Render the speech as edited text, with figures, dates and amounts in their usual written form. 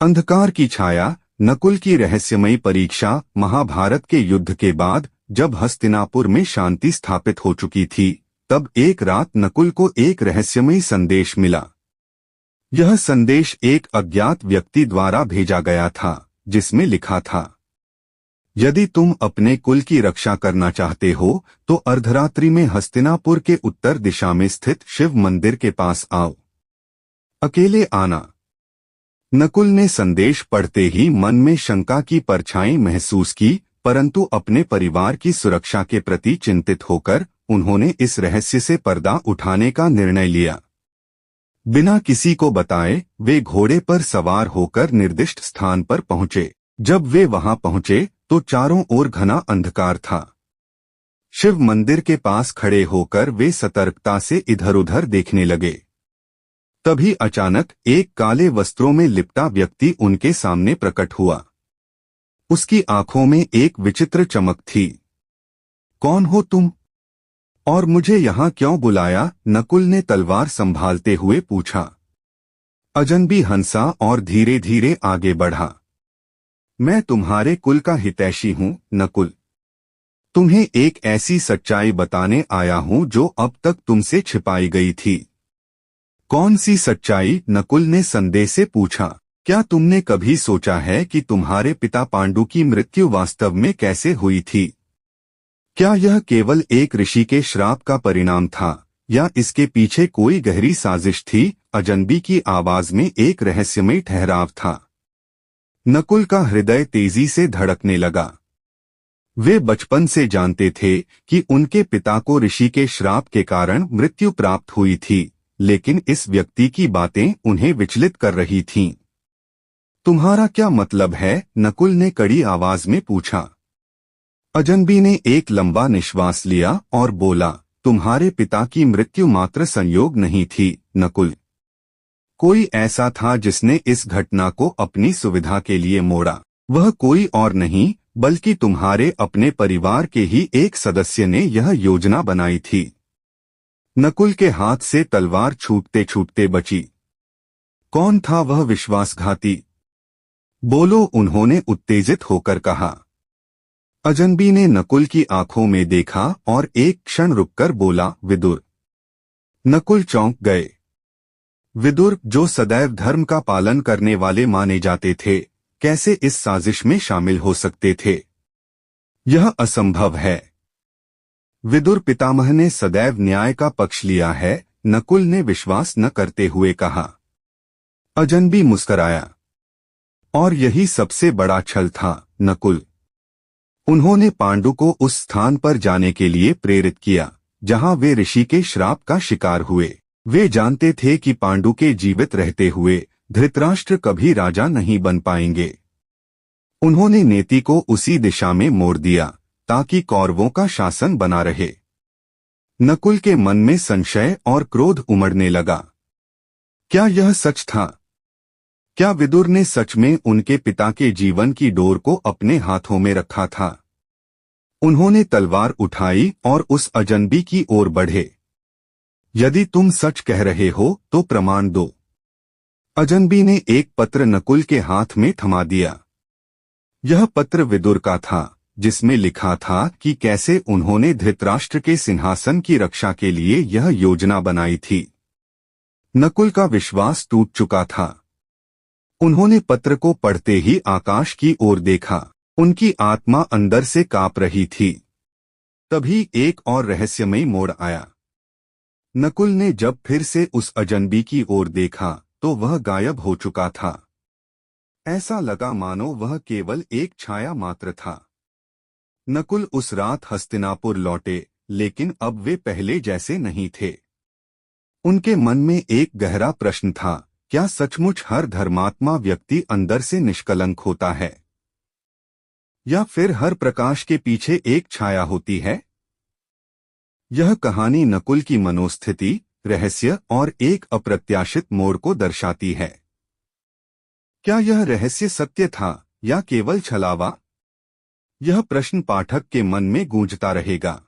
अंधकार की छाया। नकुल की रहस्यमयी परीक्षा। महाभारत के युद्ध के बाद जब हस्तिनापुर में शांति स्थापित हो चुकी थी, तब एक रात नकुल को एक रहस्यमयी संदेश मिला। यह संदेश एक अज्ञात व्यक्ति द्वारा भेजा गया था, जिसमें लिखा था, यदि तुम अपने कुल की रक्षा करना चाहते हो तो अर्धरात्रि में हस्तिनापुर के उत्तर दिशा में स्थित शिव मंदिर के पास आओ। अकेले आना। नकुल ने संदेश पढ़ते ही मन में शंका की परछाई महसूस की, परंतु अपने परिवार की सुरक्षा के प्रति चिंतित होकर उन्होंने इस रहस्य से पर्दा उठाने का निर्णय लिया। बिना किसी को बताए वे घोड़े पर सवार होकर निर्दिष्ट स्थान पर पहुंचे। जब वे वहां पहुंचे तो चारों ओर घना अंधकार था। शिव मंदिर के पास खड़े होकर वे सतर्कता से इधर-उधर देखने लगे। तभी अचानक एक काले वस्त्रों में लिपटा व्यक्ति उनके सामने प्रकट हुआ। उसकी आंखों में एक विचित्र चमक थी। कौन हो तुम? और मुझे यहाँ क्यों बुलाया? नकुल ने तलवार संभालते हुए पूछा। अजनबी हंसा और धीरे धीरे आगे बढ़ा। मैं तुम्हारे कुल का हितैषी हूँ नकुल। तुम्हें एक ऐसी सच्चाई बताने आया हूँ जो अब तक तुमसे छिपाई गई थी। कौन सी सच्चाई? नकुल ने संदेह से पूछा। क्या तुमने कभी सोचा है कि तुम्हारे पिता पांडु की मृत्यु वास्तव में कैसे हुई थी? क्या यह केवल एक ऋषि के श्राप का परिणाम था या इसके पीछे कोई गहरी साजिश थी? अजनबी की आवाज में एक रहस्यमय ठहराव था। नकुल का हृदय तेजी से धड़कने लगा। वे बचपन से जानते थे कि उनके पिता को ऋषि के श्राप के कारण मृत्यु प्राप्त हुई थी, लेकिन इस व्यक्ति की बातें उन्हें विचलित कर रही थीं। तुम्हारा क्या मतलब है? नकुल ने कड़ी आवाज में पूछा। अजनबी ने एक लंबा निश्वास लिया और बोला, तुम्हारे पिता की मृत्यु मात्र संयोग नहीं थी नकुल। कोई ऐसा था जिसने इस घटना को अपनी सुविधा के लिए मोड़ा। वह कोई और नहीं बल्कि तुम्हारे अपने परिवार के ही एक सदस्य ने यह योजना बनाई थी। नकुल के हाथ से तलवार छूटते छूटते बची। कौन था वह विश्वासघाती? बोलो, उन्होंने उत्तेजित होकर कहा। अजनबी ने नकुल की आंखों में देखा और एक क्षण रुककर बोला, विदुर। नकुल चौंक गए। विदुर, जो सदैव धर्म का पालन करने वाले माने जाते थे, कैसे इस साजिश में शामिल हो सकते थे? यह असंभव है। विदुर पितामह ने सदैव न्याय का पक्ष लिया है, नकुल ने विश्वास न करते हुए कहा। अजनबी मुस्कराया। और यही सबसे बड़ा छल था नकुल। उन्होंने पांडु को उस स्थान पर जाने के लिए प्रेरित किया जहां वे ऋषि के श्राप का शिकार हुए। वे जानते थे कि पांडु के जीवित रहते हुए धृतराष्ट्र कभी राजा नहीं बन पाएंगे। उन्होंने नीति को उसी दिशा में मोड़ दिया ताकि कौरवों का शासन बना रहे। नकुल के मन में संशय और क्रोध उमड़ने लगा। क्या यह सच था? क्या विदुर ने सच में उनके पिता के जीवन की डोर को अपने हाथों में रखा था? उन्होंने तलवार उठाई और उस अजनबी की ओर बढ़े। यदि तुम सच कह रहे हो तो प्रमाण दो। अजनबी ने एक पत्र नकुल के हाथ में थमा दिया। यह पत्र विदुर का था, जिसमें लिखा था कि कैसे उन्होंने धृतराष्ट्र के सिंहासन की रक्षा के लिए यह योजना बनाई थी। नकुल का विश्वास टूट चुका था। उन्होंने पत्र को पढ़ते ही आकाश की ओर देखा। उनकी आत्मा अंदर से कांप रही थी। तभी एक और रहस्यमयी मोड़ आया। नकुल ने जब फिर से उस अजनबी की ओर देखा तो वह गायब हो चुका था। ऐसा लगा मानो वह केवल एक छाया मात्र था। नकुल उस रात हस्तिनापुर लौटे, लेकिन अब वे पहले जैसे नहीं थे। उनके मन में एक गहरा प्रश्न था, क्या सचमुच हर धर्मात्मा व्यक्ति अंदर से निष्कलंक होता है, या फिर हर प्रकाश के पीछे एक छाया होती है? यह कहानी नकुल की मनोस्थिति, रहस्य और एक अप्रत्याशित मोड़ को दर्शाती है। क्या यह रहस्य सत्य था या केवल छलावा? यह प्रश्न पाठक के मन में गूंजता रहेगा।